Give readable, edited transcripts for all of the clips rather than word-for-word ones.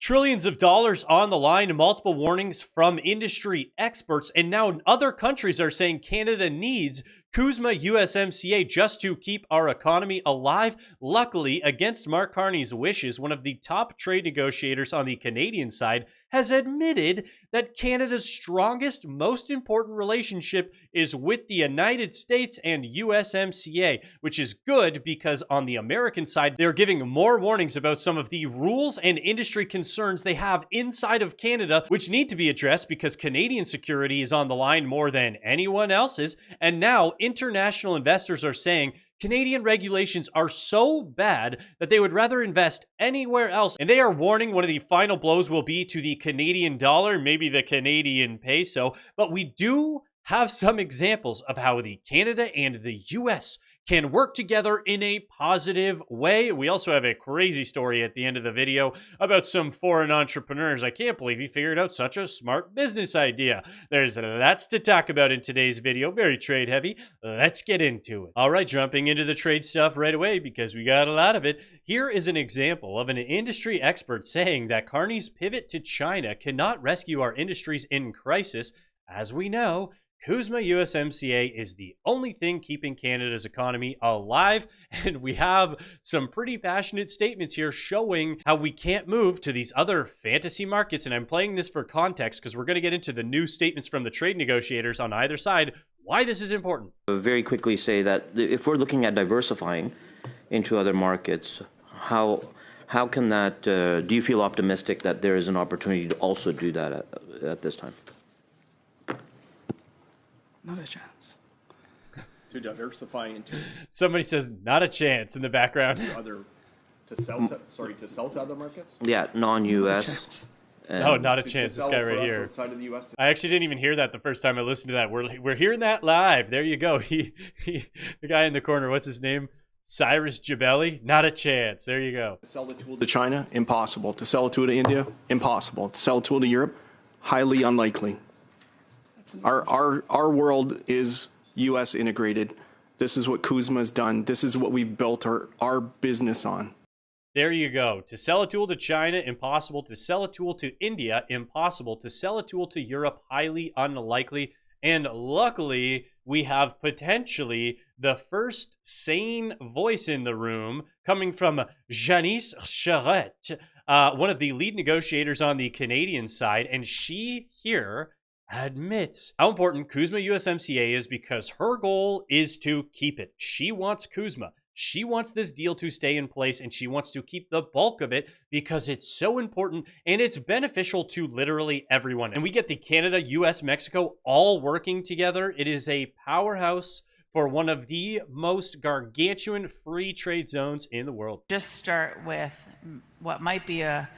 Trillions of dollars on the line, multiple warnings from industry experts, and now other countries are saying Canada needs CUSMA USMCA just to keep our economy alive. Luckily, against Mark Carney's wishes, one of the top trade negotiators on the Canadian side has admitted that Canada's strongest, most important relationship is with the United States and USMCA, which is good because on the American side, they're giving more warnings about some of the rules and industry concerns they have inside of Canada, which need to be addressed because Canadian security is on the line more than anyone else's. And now international investors are saying Canadian regulations are so bad that they would rather invest anywhere else. And they are warning one of the final blows will be to the Canadian dollar, maybe the Canadian peso. But we do have some examples of how the Canada and the US can work together in a positive way. We also have a crazy story at the end of the video about some foreign entrepreneurs. I can't believe he figured out such a smart business idea. There's lots to talk about in today's video, very trade heavy. Let's get into it. All right, jumping into the trade stuff right away because we got a lot of it. Here is an example of an industry expert saying that Carney's pivot to China cannot rescue our industries in crisis. As we know, CUSMA USMCA is the only thing keeping Canada's economy alive, and we have some pretty passionate statements here showing how we can't move to these other fantasy markets. And I'm playing this for context because we're going to get into the new statements from the trade negotiators on either side, why this is important. Very quickly say that if we're looking at diversifying into other markets, how can that, do you feel optimistic that there is an opportunity to also do that at this time? Not a chance. To diversify into Somebody says not a chance in the background. to sell to other markets? Yeah, non-US. Oh, not a chance. This guy right here. Outside of the US. I actually didn't even hear that the first time I listened to that. We're hearing that live. There you go. The guy in the corner, what's his name? Cyrus Jabelli? Not a chance. There you go. To sell the tool to China? Impossible. To sell a tool to India? Impossible. To sell a tool to Europe? Highly unlikely. Our world is U.S. integrated. This is what CUSMA has done. This is what we've built our business on. There you go. To sell a tool to China, impossible. To sell a tool to India, impossible. To sell a tool to Europe, highly unlikely. And luckily, we have potentially the first sane voice in the room coming from Janice Charette, one of the lead negotiators on the Canadian side. And she here admits how important CUSMA USMCA is because her goal is to keep it. She wants CUSMA. She wants this deal to stay in place and she wants to keep the bulk of it because it's so important and it's beneficial to literally everyone. And we get the Canada, US, Mexico all working together. It is a powerhouse for one of the most gargantuan free trade zones in the world. Just start with what might be a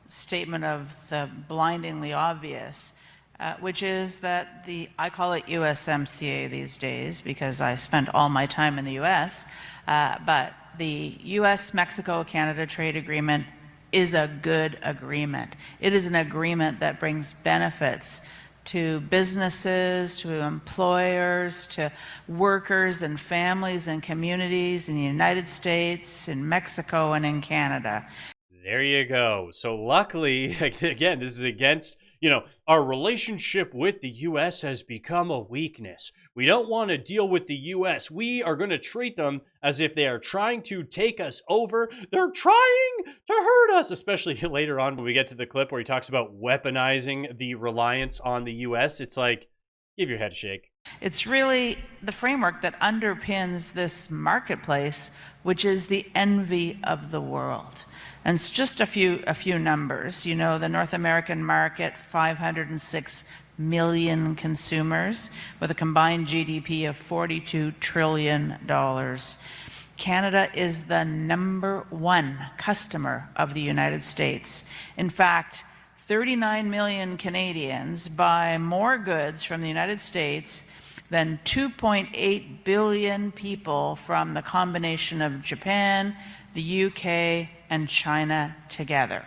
statement of the blindingly obvious. Which is that I call it USMCA these days because I spent all my time in the US, but the US-Mexico-Canada trade agreement is a good agreement. It is an agreement that brings benefits to businesses, to employers, to workers and families and communities in the United States, in Mexico, and in Canada. There you go. So luckily, again, this is against our relationship with the U.S. has become a weakness. We don't want to deal with the U.S. We are going to treat them as if they are trying to take us over. They're trying to hurt us, especially later on when we get to the clip where he talks about weaponizing the reliance on the U.S. It's like, give your head a shake. It's really the framework that underpins this marketplace, which is the envy of the world. And it's just a few numbers. You know, the North American market, 506 million consumers with a combined GDP of $42 trillion. Canada is the #1 customer of the United States. In fact, 39 million Canadians buy more goods from the United States than 2.8 billion people from the combination of Japan, the UK, and China together.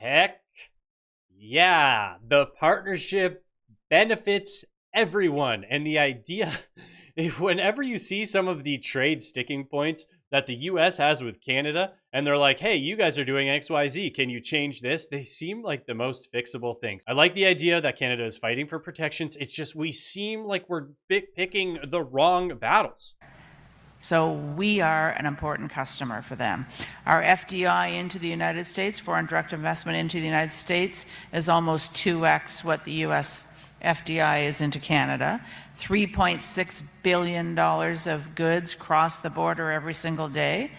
Heck yeah, the partnership benefits everyone. And the idea, whenever you see some of the trade sticking points that the US has with Canada, and they're like, hey, you guys are doing XYZ. Can you change this? They seem like the most fixable things. I like the idea that Canada is fighting for protections. It's just we seem like we're picking the wrong battles. So we are an important customer for them. Our FDI into the United States, foreign direct investment into the United States, is almost 2x what the US FDI is into Canada. $3.6 billion of goods cross the border every single day.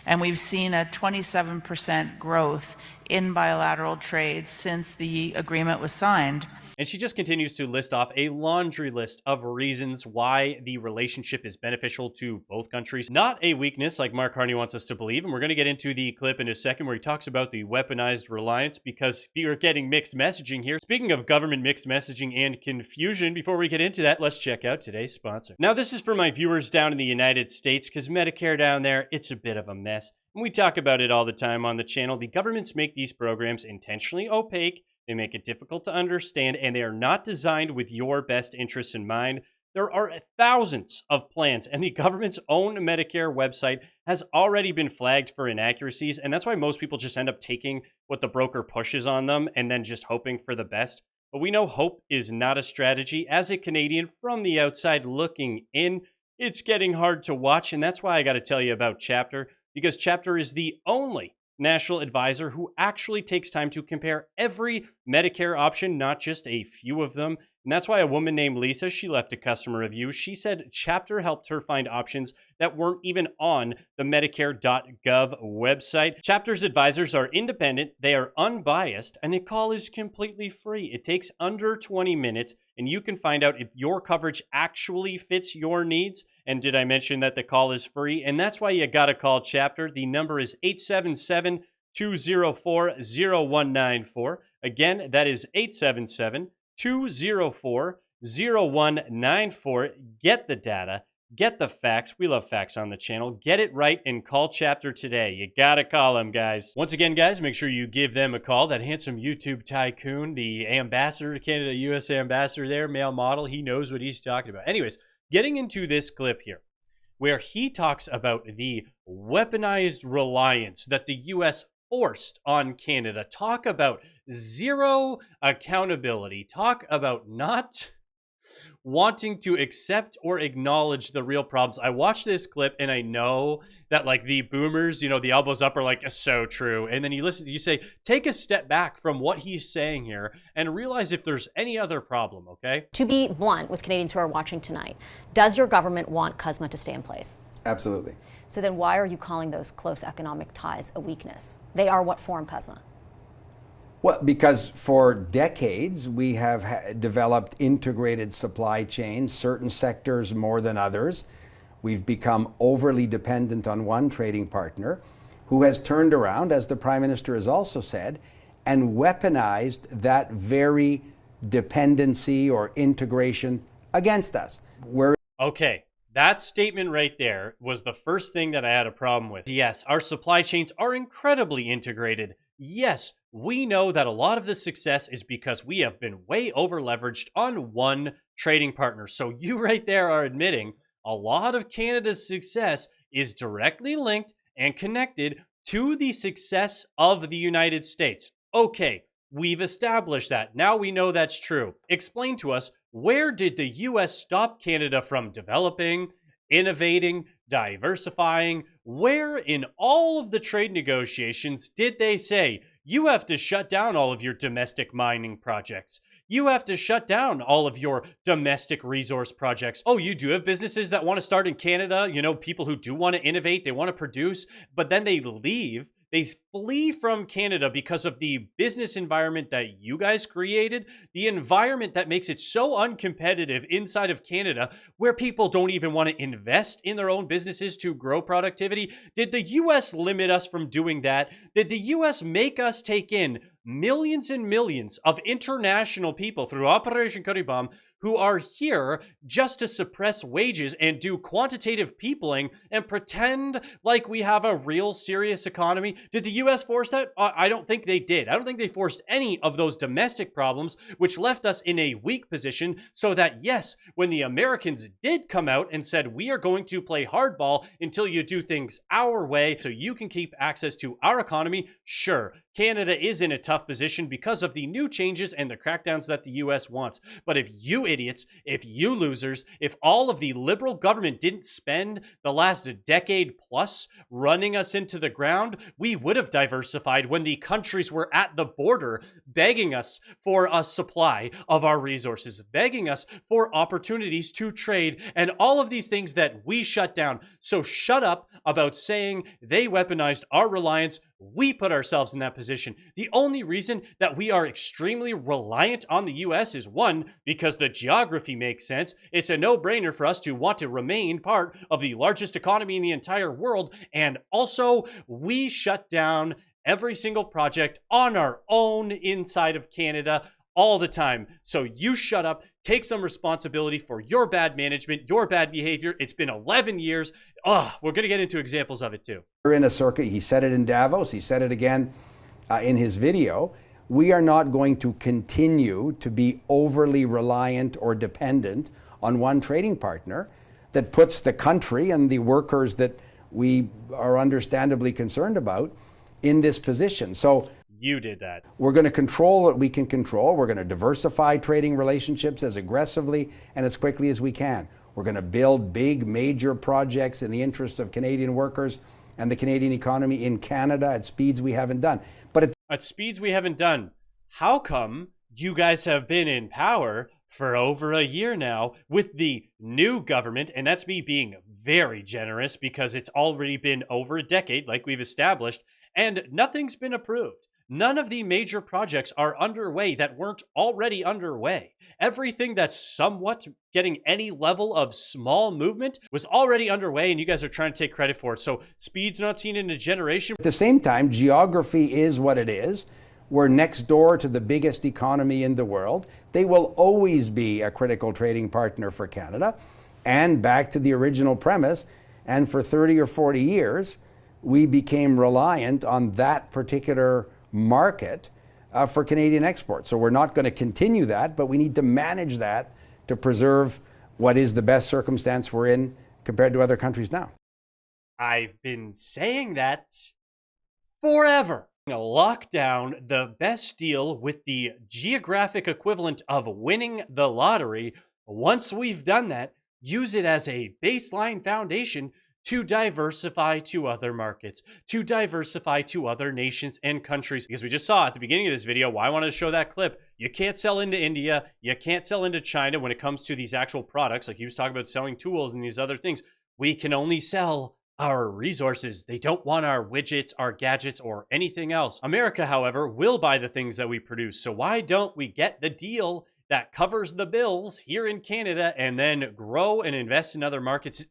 And we've seen a 27% growth in bilateral trade since the agreement was signed. And she just continues to list off a laundry list of reasons why the relationship is beneficial to both countries. Not a weakness like Mark Harney wants us to believe. And we're going to get into the clip in a second where he talks about the weaponized reliance, because you're getting mixed messaging here. Speaking of government mixed messaging and confusion, before we get into that, let's check out today's sponsor. Now, this is for my viewers down in the United States, because Medicare down there, it's a bit of a mess. And we talk about it all the time on the channel. The governments make these programs intentionally opaque. They make it difficult to understand, and they are not designed with your best interests in mind. There are thousands of plans, and the government's own Medicare website has already been flagged for inaccuracies, and that's why most people just end up taking what the broker pushes on them and then just hoping for the best. But we know hope is not a strategy. As a Canadian from the outside looking in, it's getting hard to watch, and that's why I got to tell you about Chapter, because Chapter is the only national advisor who actually takes time to compare every Medicare option, not just a few of them. And that's why a woman named Lisa, she left a customer review. She said Chapter helped her find options that weren't even on the Medicare.gov website. Chapter's advisors are independent, they are unbiased, and a call is completely free. It takes under 20 minutes, and you can find out if your coverage actually fits your needs. And did I mention that the call is free? And that's why you gotta call Chapter. The number is 877-204-0194. Again, that is 877-204-0194. Get the data, get the facts. We love facts on the channel. Get it right and call Chapter today. You gotta call them, guys. Once again, guys, make sure you give them a call. That handsome YouTube tycoon, the ambassador to Canada, US ambassador there, male model, he knows what he's talking about. Anyways, getting into this clip here, where he talks about the weaponized reliance that the US forced on Canada. Talk about zero accountability. Talk about not wanting to accept or acknowledge the real problems. I watched this clip and I know that like the boomers, you know, the elbows up are like, so true. And then you listen, you say, take a step back from what he's saying here and realize if there's any other problem, okay? To be blunt with Canadians who are watching tonight, does your government want CUSMA to stay in place? Absolutely. So then why are you calling those close economic ties a weakness? They are what form CUSMA. Well, because for decades we have developed integrated supply chains, certain sectors more than others. We've become overly dependent on one trading partner who has turned around, as the Prime Minister has also said, and weaponized that very dependency or integration against us. Okay, that statement right there was the first thing that I had a problem with. Yes, our supply chains are incredibly integrated. Yes, we know that a lot of the success is because we have been way over leveraged on one trading partner. So you right there are admitting a lot of Canada's success is directly linked and connected to the success of the United States. Okay, we've established that. Now we know that's true. Explain to us, where did the US stop Canada from developing, innovating, diversifying? Where in all of the trade negotiations did they say, you have to shut down all of your domestic mining projects? You have to shut down all of your domestic resource projects. Oh, you do have businesses that want to start in Canada, you know, people who do want to innovate, they want to produce, but then they leave. They flee from Canada because of the business environment that you guys created, the environment that makes it so uncompetitive inside of Canada, where people don't even want to invest in their own businesses to grow productivity. Did the US limit us from doing that? Did the US make us take in millions and millions of international people through Operation Curry Bomb who are here just to suppress wages and do quantitative peopling and pretend like we have a real serious economy. Did the US force that? I don't think they did. I don't think they forced any of those domestic problems, which left us in a weak position, so that yes, when the Americans did come out and said, we are going to play hardball until you do things our way so you can keep access to our economy, sure, Canada is in a tough position because of the new changes and the crackdowns that the US wants. But if you idiots, if you losers, if all of the liberal government didn't spend the last decade plus running us into the ground, we would have diversified when the countries were at the border begging us for a supply of our resources, begging us for opportunities to trade, and all of these things that we shut down. So shut up about saying they weaponized our reliance. We put ourselves in that position. The only reason that we are extremely reliant on the US is, one, because the geography makes sense. It's a no-brainer for us to want to remain part of the largest economy in the entire world. And also, we shut down every single project on our own inside of Canada all the time. So you shut up, take some responsibility for your bad management, your bad behavior. It's been 11 years. We're going to get into examples of it too. We're in a circuit. He said it in Davos. He said it again in his video. We are not going to continue to be overly reliant or dependent on one trading partner that puts the country and the workers that we are understandably concerned about in this position. So you did that. We're going to control what we can control. We're going to diversify trading relationships as aggressively and as quickly as we can. We're going to build big, major projects in the interest of Canadian workers and the Canadian economy in Canada at speeds we haven't done. But at speeds we haven't done. How come you guys have been in power for over a year now with the new government? And that's me being very generous because it's already been over a decade, like we've established, and nothing's been approved. None of the major projects are underway that weren't already underway. Everything that's somewhat getting any level of small movement was already underway, and you guys are trying to take credit for it. So speed's not seen in a generation. At the same time, geography is what it is. We're next door to the biggest economy in the world. They will always be a critical trading partner for Canada. And back to the original premise, and for 30 or 40 years, we became reliant on that particular market for Canadian exports. So we're not going to continue that, but we need to manage that to preserve what is the best circumstance we're in compared to other countries now. I've been saying that forever. Lock down the best deal with the geographic equivalent of winning the lottery. Once we've done that, use it as a baseline foundation to diversify to other markets, to diversify to other nations and countries. Because we just saw at the beginning of this video why I wanted to show that clip. You can't sell into India. You can't sell into China when it comes to these actual products. Like he was talking about selling tools and these other things. We can only sell our resources. They don't want our widgets, our gadgets, or anything else. America, however, will buy the things that we produce. So why don't we get the deal that covers the bills here in Canada and then grow and invest in other markets?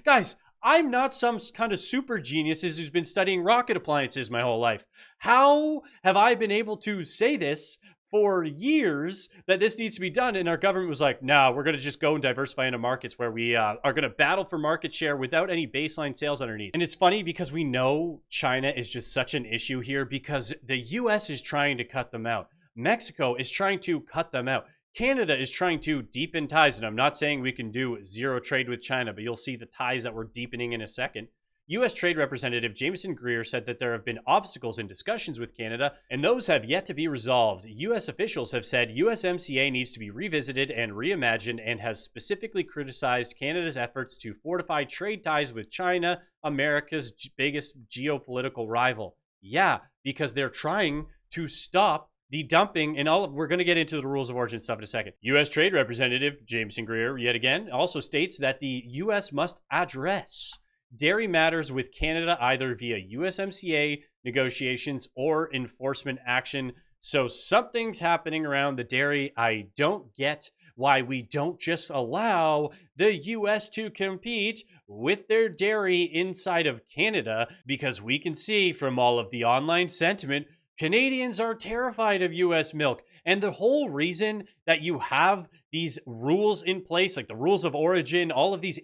Guys, I'm not some kind of super genius who's been studying rocket appliances my whole life. How have I been able to say this for years that this needs to be done? And our government was like, no, we're going to just go and diversify into markets where we are going to battle for market share without any baseline sales underneath. And it's funny because we know China is just such an issue here because the US is trying to cut them out. Mexico is trying to cut them out. Canada is trying to deepen ties, and I'm not saying we can do zero trade with China, but you'll see the ties that we're deepening in a second. U.S. Trade Representative Jameson Greer said that there have been obstacles in discussions with Canada, and those have yet to be resolved. U.S. officials have said USMCA needs to be revisited and reimagined, and has specifically criticized Canada's efforts to fortify trade ties with China, America's biggest geopolitical rival. Yeah, because they're trying to stop the dumping and we're going to get into the rules of origin stuff in a second. U.S. Trade Representative Jameson Greer, yet again, also states that the U.S. must address dairy matters with Canada either via USMCA negotiations or enforcement action. So something's happening around the dairy. I don't get why we don't just allow the U.S. to compete with their dairy inside of Canada, because we can see from all of the online sentiment, Canadians are terrified of U.S. milk. And the whole reason that you have these rules in place, like the rules of origin, all of these,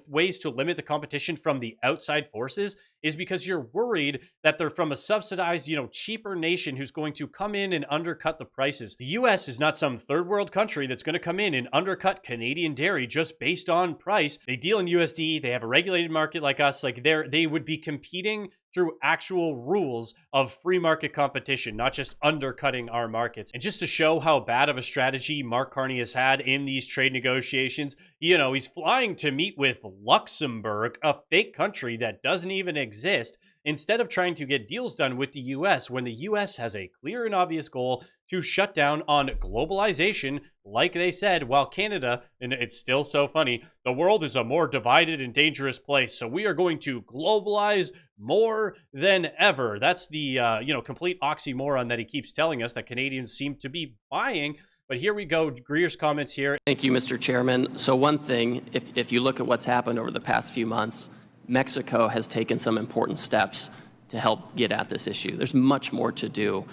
ways to limit the competition from the outside forces, is because you're worried that they're from a subsidized, cheaper nation who's going to come in and undercut the prices. The US is not some third world country that's going to come in and undercut Canadian dairy just based on price. They deal in USD. They have a regulated market like us. Like they would be competing through actual rules of free market competition, not just undercutting our markets. And just to show how bad of a strategy Mark Carney has had in these trade negotiations, he's flying to meet with Luxembourg, a fake country that doesn't even exist, instead of trying to get deals done with the US, when the US has a clear and obvious goal to shut down on globalization, like they said, while Canada, and it's still so funny, the world is a more divided and dangerous place, so we are going to globalize more than ever. That's the, complete oxymoron that he keeps telling us that Canadians seem to be buying. But here we go, Greer's comments here. Thank you, Mr. Chairman. So one thing, if you look at what's happened over the past few months, Mexico has taken some important steps to help get at this issue. There's much more to do.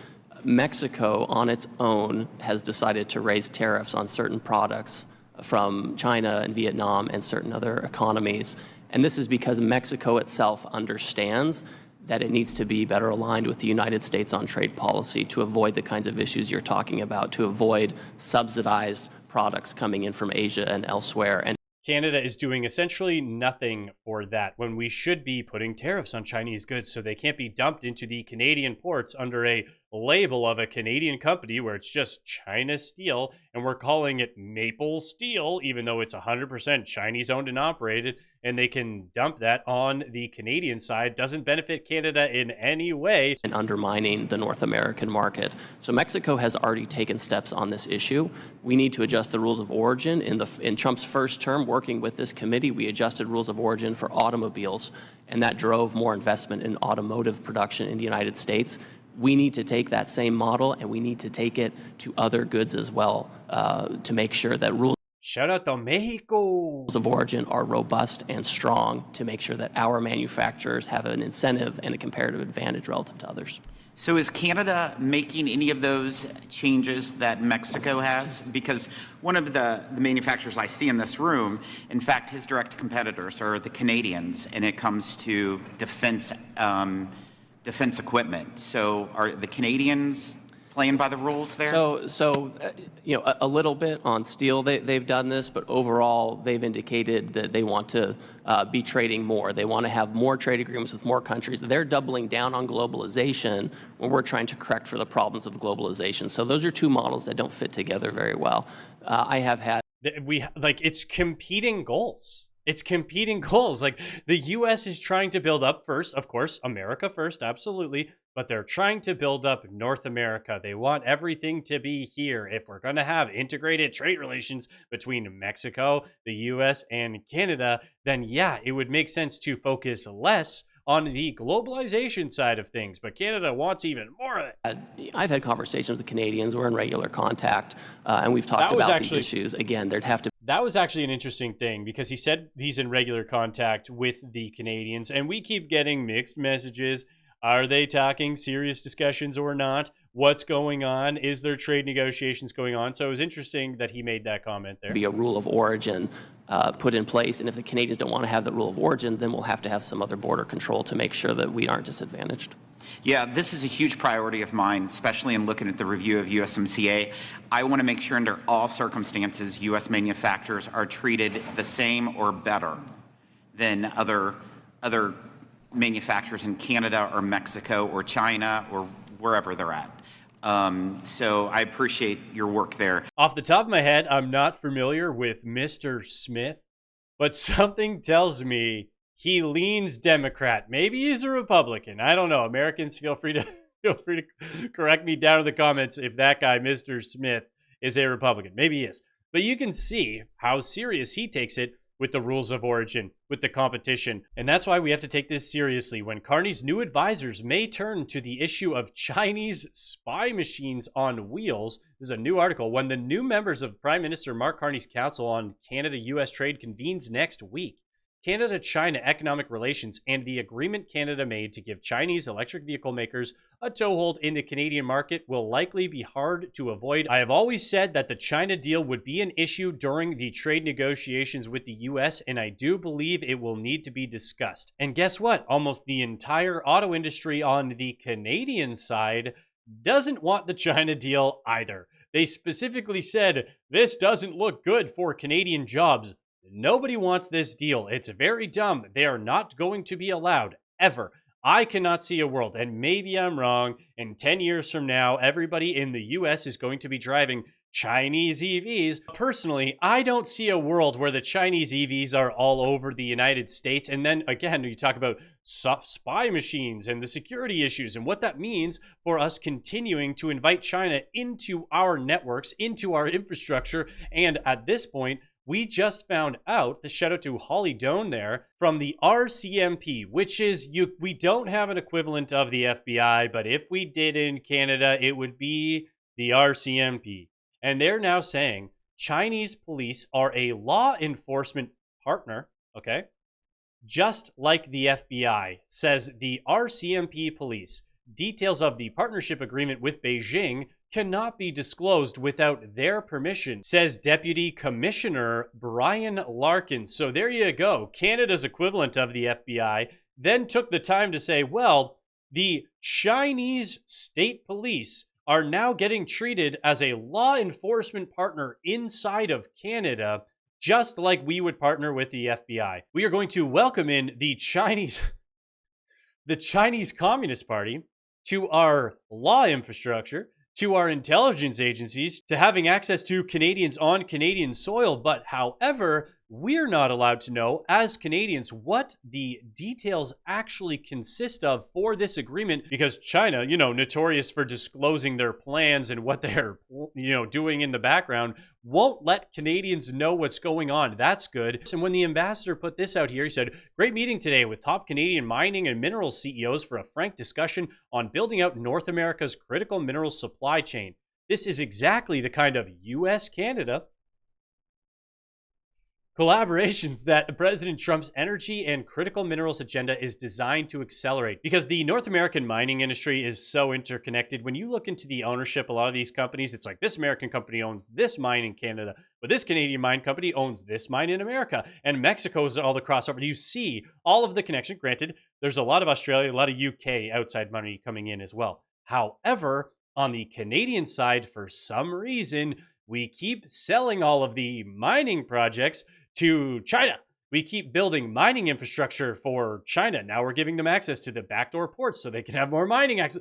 Mexico on its own has decided to raise tariffs on certain products from China and Vietnam and certain other economies. And this is because Mexico itself understands that it needs to be better aligned with the United States on trade policy to avoid the kinds of issues you're talking about, to avoid subsidized products coming in from Asia and elsewhere. And Canada is doing essentially nothing for that, when we should be putting tariffs on Chinese goods so they can't be dumped into the Canadian ports under a label of a Canadian company where it's just China steel, and we're calling it Maple Steel, even though it's 100% Chinese owned and operated, and they can dump that on the Canadian side. Doesn't benefit Canada in any way. And undermining the North American market. So Mexico has already taken steps on this issue. We need to adjust the rules of origin. In Trump's first term, working with this committee, we adjusted rules of origin for automobiles, and that drove more investment in automotive production in the United States. We need to take that same model and we need to take it to other goods as well, to make sure that rules Shout out to Mexico. of origin are robust and strong, to make sure that our manufacturers have an incentive and a comparative advantage relative to others. So is Canada making any of those changes that Mexico has? Because one of the manufacturers I see in this room, in fact, his direct competitors are the Canadians, and it comes to defense equipment. So are the Canadians playing by the rules there? A little bit on steel, they've done this, but overall, they've indicated that they want to be trading more. They want to have more trade agreements with more countries. They're doubling down on globalization when we're trying to correct for the problems of globalization. So those are two models that don't fit together very well. It's competing goals. It's competing goals. Like, the U.S. is trying to build up first, of course, America first, absolutely. But they're trying to build up North America. They want everything to be here. If we're going to have integrated trade relations between Mexico, the U.S., and Canada, then yeah, it would make sense to focus less on the globalization side of things. But Canada wants even more of it. I've had conversations with Canadians. We're in regular contact, and we've talked about these issues. Again, there'd have to. That was actually an interesting thing, because he said he's in regular contact with the Canadians, and we keep getting mixed messages. Are they talking serious discussions or not? What's going on? Is there trade negotiations going on? So it was interesting that he made that comment there. Be a rule of origin put in place, and if the Canadians don't want to have the rule of origin, then we'll have to have some other border control to make sure that we aren't disadvantaged. Yeah, this is a huge priority of mine, especially in looking at the review of USMCA. I want to make sure under all circumstances, U.S. manufacturers are treated the same or better than other manufacturers in Canada or Mexico or China or wherever they're at. So I appreciate your work there. Off the top of my head, I'm not familiar with Mr. Smith, but something tells me he leans Democrat. Maybe he's a Republican. I don't know. Americans, feel free to correct me down in the comments if that guy, Mr. Smith, is a Republican. Maybe he is. But you can see how serious he takes it with the rules of origin, with the competition. And that's why we have to take this seriously. When Carney's new advisors may turn to the issue of Chinese spy machines on wheels. This is a new article. When the new members of Prime Minister Mark Carney's Council on Canada-U.S. Trade convenes next week, Canada-China economic relations and the agreement Canada made to give Chinese electric vehicle makers a toehold in the Canadian market will likely be hard to avoid. I have always said that the China deal would be an issue during the trade negotiations with the US, and I do believe it will need to be discussed. And guess what? Almost the entire auto industry on the Canadian side doesn't want the China deal either. They specifically said, this doesn't look good for Canadian jobs. Nobody wants this deal. It's very dumb. They are not going to be allowed, ever. I cannot see a world, and maybe I'm wrong, and 10 years from now, everybody in the US is going to be driving Chinese EVs. Personally, I don't see a world where the Chinese EVs are all over the United States. And then again, you talk about spy machines and the security issues and what that means for us continuing to invite China into our networks, into our infrastructure. And at this point, we just found out, the shout out to Holly Doan there, from the RCMP, which is, we don't have an equivalent of the FBI, but if we did in Canada, it would be the RCMP. And they're now saying Chinese police are a law enforcement partner, okay? Just like the FBI, says the RCMP police. Details of the partnership agreement with Beijing cannot be disclosed without their permission, says Deputy Commissioner Brian Larkin. So there you go. Canada's equivalent of the FBI then took the time to say, well, the Chinese state police are now getting treated as a law enforcement partner inside of Canada, just like we would partner with the FBI. We are going to welcome in the Chinese Communist Party to our law infrastructure, to our intelligence agencies, to having access to Canadians on Canadian soil. But however, we're not allowed to know as Canadians what the details actually consist of for this agreement, because China, notorious for disclosing their plans and what they're, doing in the background, won't let Canadians know what's going on. That's good. And when the ambassador put this out here, he said, great meeting today with top Canadian mining and minerals CEOs for a frank discussion on building out North America's critical minerals supply chain. This is exactly the kind of US-Canada collaborations that President Trump's energy and critical minerals agenda is designed to accelerate, because the North American mining industry is so interconnected. When you look into the ownership, a lot of these companies, it's like this American company owns this mine in Canada, but this Canadian mine company owns this mine in America, and Mexico's all the crossover. You see all of the connection. Granted, there's a lot of Australia, a lot of UK outside money coming in as well. However, on the Canadian side, for some reason, we keep selling all of the mining projects to China. We keep building mining infrastructure for China. Now we're giving them access to the backdoor ports so they can have more mining access.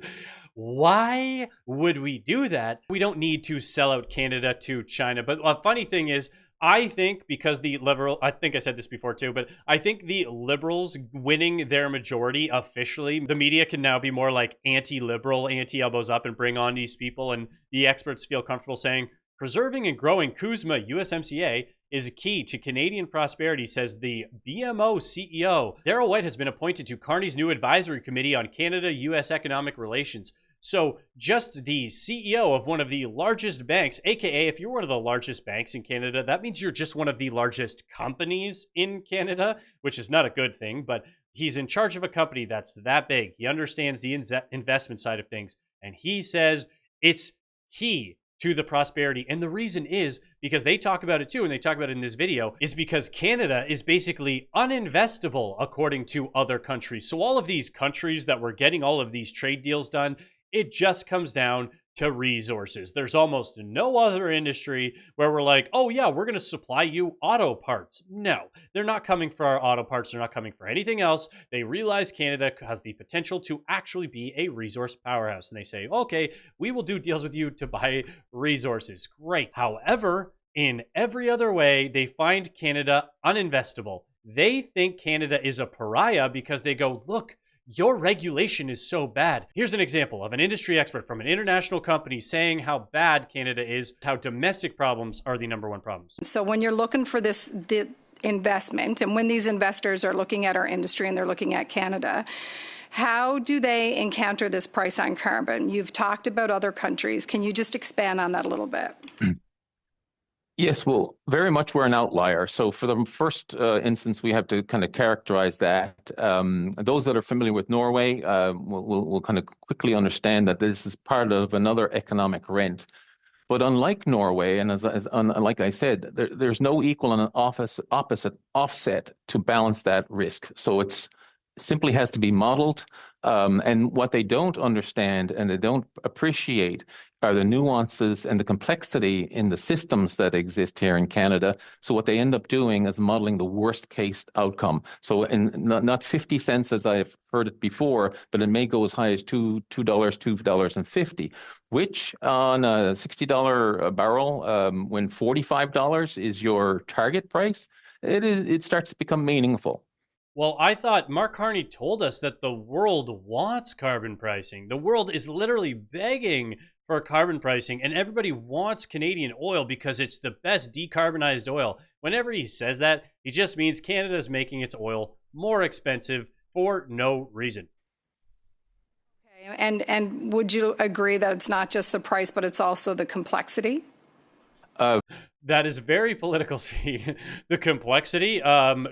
Why would we do that? We don't need to sell out Canada to China. But a funny thing is, I think because I think I said this before too, but I think the Liberals winning their majority officially, the media can now be more like anti-liberal, anti-elbows up and bring on these people. And the experts feel comfortable saying, preserving and growing CUSMA USMCA is key to Canadian prosperity, says the BMO CEO. Darrell White has been appointed to Carney's new advisory committee on Canada-US economic relations. So just the CEO of one of the largest banks, aka if you're one of the largest banks in Canada, that means you're just one of the largest companies in Canada, which is not a good thing, but he's in charge of a company that's that big. He understands the investment side of things, and he says it's key to the prosperity. And the reason is because they talk about it too, and they talk about it in this video, is because Canada is basically uninvestable according to other countries. So all of these countries that were getting all of these trade deals done, it just comes down to resources. There's almost no other industry where we're like, oh yeah, we're going to supply you auto parts. No, they're not coming for our auto parts. They're not coming for anything else. They realize Canada has the potential to actually be a resource powerhouse. And they say, okay, we will do deals with you to buy resources. Great. However, in every other way, they find Canada uninvestable. They think Canada is a pariah because they go, look, your regulation is so bad. Here's an example of an industry expert from an international company saying how bad Canada is, how domestic problems are the number one problems. So when you're looking for the investment, and when these investors are looking at our industry and they're looking at Canada, how do they encounter this price on carbon? You've talked about other countries. Can you just expand on that a little bit? Sure. So, I mean, the way that we look at it is that we have to look at the Yes, well, very much we're an outlier. So for the first instance, we have to kind of characterize that. Those that are familiar with Norway will kind of quickly understand that this is part of another economic rent. But unlike Norway, and like I said, there's no equal and an opposite offset to balance that risk. So it's simply has to be modeled. And what they don't understand and they don't appreciate are the nuances and the complexity in the systems that exist here in Canada. So what they end up doing is modeling the worst case outcome. So in not 50 cents as I've heard it before, but it may go as high as $2.50, which on a $60 a barrel, when $45 is your target price, it starts to become meaningful. Well, I thought Mark Carney told us that the world wants carbon pricing. The world is literally begging for carbon pricing, and everybody wants Canadian oil because it's the best decarbonized oil. Whenever he says that, he just means Canada is making its oil more expensive for no reason. Okay, and would you agree that it's not just the price, but it's also the complexity? That is very political speak. The complexity.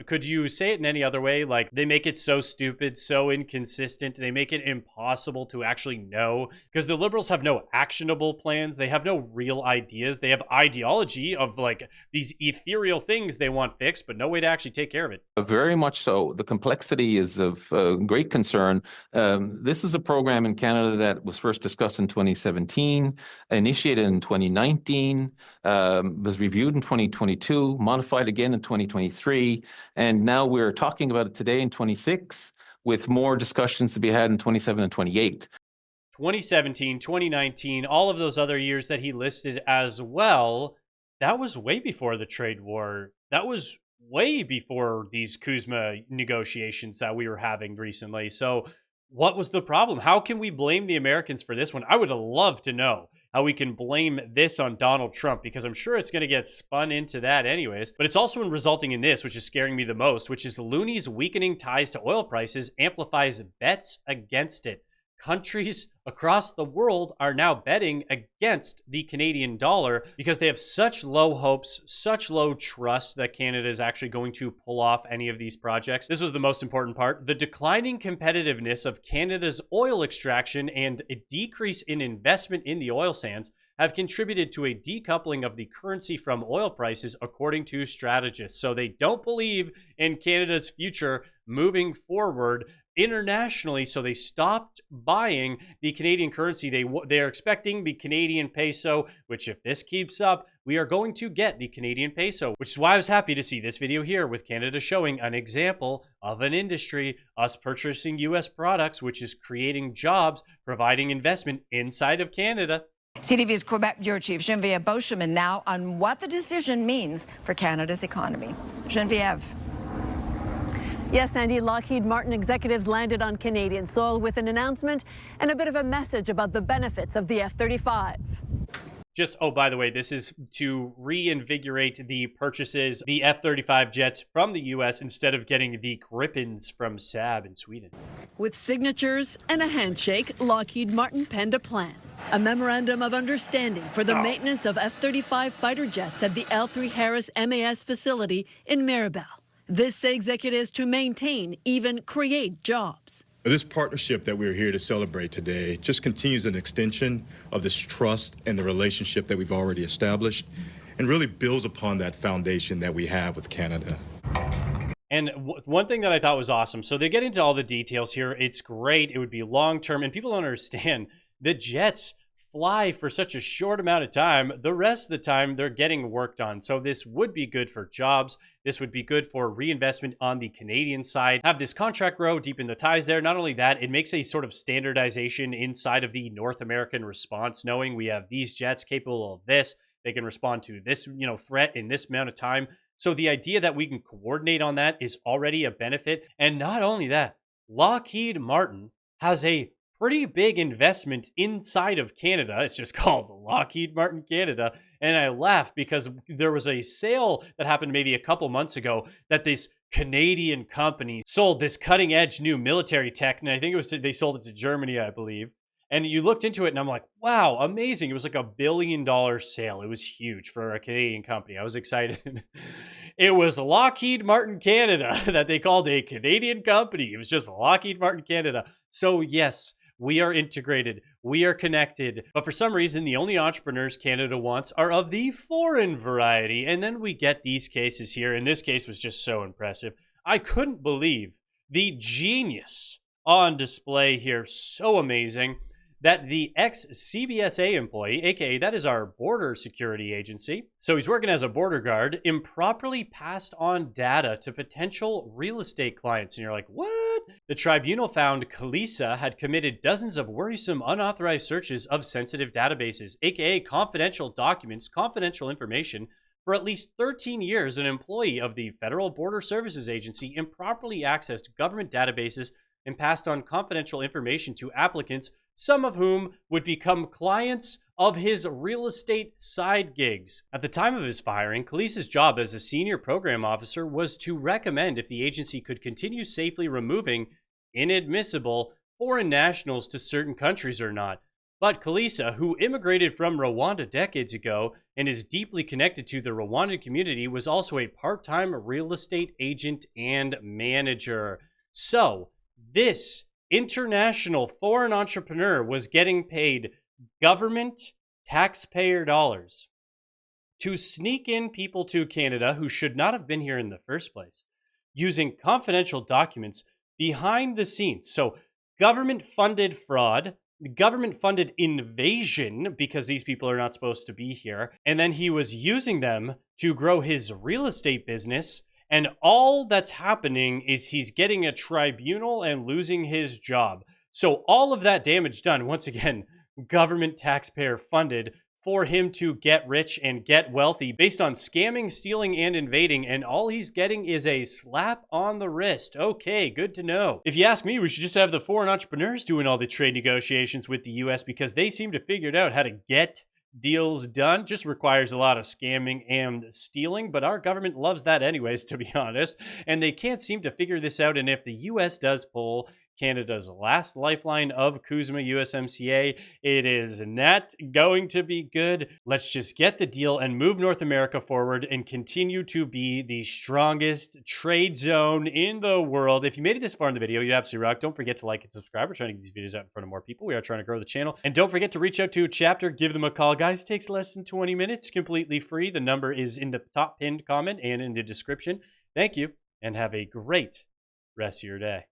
Could you say it in any other way? Like, they make it so stupid, so inconsistent. They make it impossible to actually know, because the Liberals have no actionable plans. They have no real ideas. They have ideology of like these ethereal things they want fixed, but no way to actually take care of it. Very much so. The complexity is of great concern. This is a program in Canada that was first discussed in 2017, initiated in 2019, was reviewed in 2022, modified again in 2023, and now we're talking about it today in 26, with more discussions to be had in 27 and 28. 2017, 2019, all of those other years that he listed as well, that was way before the trade war. That was way before these CUSMA negotiations that we were having recently. So what was the problem? How can we blame the Americans for this one? I would love to know how we can blame this on Donald Trump, because I'm sure it's going to get spun into that anyways. But it's also resulting in this, which is scaring me the most, which is Looney's weakening ties to oil prices amplifies bets against it. Countries across the world are now betting against the Canadian dollar because they have such low hopes, such low trust that Canada is actually going to pull off any of these projects. This was the most important part. The declining competitiveness of Canada's oil extraction and a decrease in investment in the oil sands have contributed to a decoupling of the currency from oil prices, according to strategists. So they don't believe in Canada's future moving forward internationally, so they stopped buying the Canadian currency. They're expecting the Canadian peso, which if this keeps up, we are going to get the Canadian peso, which is why I was happy to see this video here with Canada showing an example of an industry, us purchasing US products, which is creating jobs, providing investment inside of Canada. CTV's Quebec Bureau Chief Geneviève Beauchemin now on what the decision means for Canada's economy. Geneviève. Yes, Sandy, Lockheed Martin executives landed on Canadian soil with an announcement and a bit of a message about the benefits of the F-35. Just, oh, by the way, this is to reinvigorate the purchases, the F-35 jets from the U.S. instead of getting the Gripens from Saab in Sweden. With signatures and a handshake, Lockheed Martin penned a plan, a memorandum of understanding for the maintenance of F-35 fighter jets at the L3 Harris MAS facility in Mirabel. This, say executives, to maintain, even create jobs. This partnership that we're here to celebrate today just continues an extension of this trust and the relationship that we've already established and really builds upon that foundation that we have with Canada. And one thing that I thought was awesome, so they get into all the details here. It's great. It would be long-term, and people don't understand the jets fly for such a short amount of time. The rest of the time they're getting worked on. So this would be good for jobs. This would be good for reinvestment on the Canadian side. Have this contract grow, deepen the ties there. Not only that, it makes a sort of standardization inside of the North American response, knowing we have these jets capable of this. They can respond to this, threat in this amount of time. So the idea that we can coordinate on that is already a benefit. And not only that, Lockheed Martin has a pretty big investment inside of Canada. It's just called Lockheed Martin Canada. And I laugh because there was a sale that happened maybe a couple months ago that this Canadian company sold this cutting edge new military tech. And I think they sold it to Germany, I believe. And you looked into it and I'm like, wow, amazing. It was like $1 billion sale. It was huge for a Canadian company. I was excited. It was Lockheed Martin Canada that they called a Canadian company. It was just Lockheed Martin Canada. So yes, we are integrated. We are connected. But for some reason, the only entrepreneurs Canada wants are of the foreign variety. And then we get these cases here. And this case was just so impressive. I couldn't believe the genius on display here. So amazing that the ex-CBSA employee, aka that is our border security agency, so he's working as a border guard, improperly passed on data to potential real estate clients. And you're like, what? The tribunal found Kalisa had committed dozens of worrisome unauthorized searches of sensitive databases, aka confidential documents, confidential information. For at least 13 years, an employee of the Federal Border Services Agency improperly accessed government databases and passed on confidential information to applicants, some of whom would become clients of his real estate side gigs. At the time of his firing, Kalisa's job as a senior program officer was to recommend if the agency could continue safely removing inadmissible foreign nationals to certain countries or not. But Kalisa, who immigrated from Rwanda decades ago and is deeply connected to the Rwandan community, was also a part-time real estate agent and manager. So, this international foreign entrepreneur was getting paid government taxpayer dollars to sneak in people to Canada who should not have been here in the first place, using confidential documents behind the scenes. So government-funded fraud, government-funded invasion, because these people are not supposed to be here, and then he was using them to grow his real estate business. And all that's happening is he's getting a tribunal and losing his job. So all of that damage done, once again, government taxpayer funded for him to get rich and get wealthy based on scamming, stealing, and invading. And all he's getting is a slap on the wrist. Okay, good to know. If you ask me, we should just have the foreign entrepreneurs doing all the trade negotiations with the US because they seem to figure out how to get deals done. Just requires a lot of scamming and stealing, but our government loves that anyways, to be honest, and they can't seem to figure this out. And if the US does pull Canada's last lifeline of CUSMA USMCA, it is not going to be good. Let's just get the deal and move North America forward and continue to be the strongest trade zone in the world. If you made it this far in the video, you absolutely rock. Don't forget to like and subscribe. We're trying to get these videos out in front of more people. We are trying to grow the channel. And don't forget to reach out to Chapter. Give them a call, guys. It takes less than 20 minutes, completely free. The number is in the top pinned comment and in the description. Thank you, and have a great rest of your day.